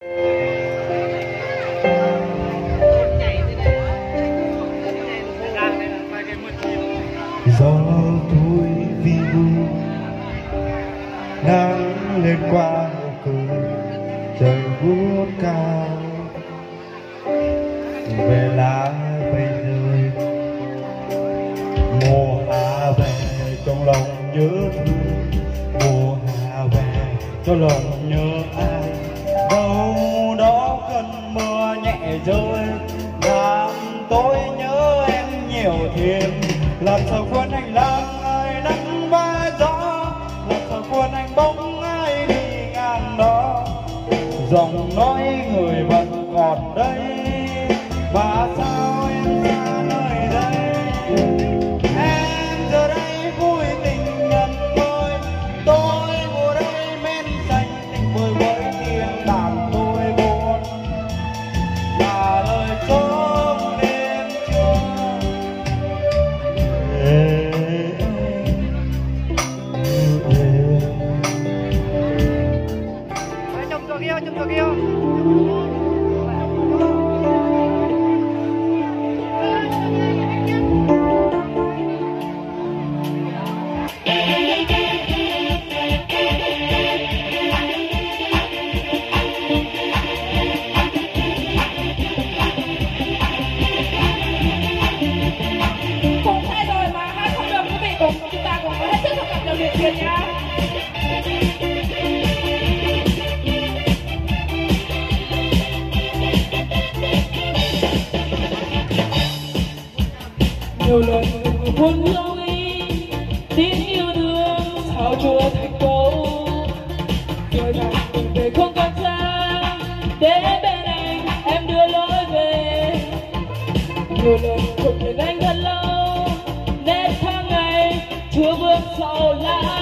Gió tôi vi vu nắng lên qua cửa trời buốt cao về lá bay rơi mùa hạ về trong lòng nhớ thương mùa hạ về cho lòng nhớ ai đâu đó cơn mưa nhẹ rơi làm tôi nhớ em nhiều thêm làm sao quên anh lang ai nắng ba gió làm sao quên anh bóng ai đi ngang đó giọng nói người vẫn còn đây mà sao em ra nơi đây em giờ đây vui tình nhân ơi tôi ngồi đây men xanh tình vơi với tiếng đàn tôi buồn là lời sớm đêm trưa Trông cho kia Cũng sai rồi mà hai không được quý vị cùng chúng ta cùng hết sức thông cảm điều kiện nha. Nhiều lần buồn vui tiếng yêu thương sao chưa thành câu giờ này mình về không còn xa đến bên anh em đưa lối về nhiều lần không nhìn anh thật lâu nên tháng ngày chưa bước sau lại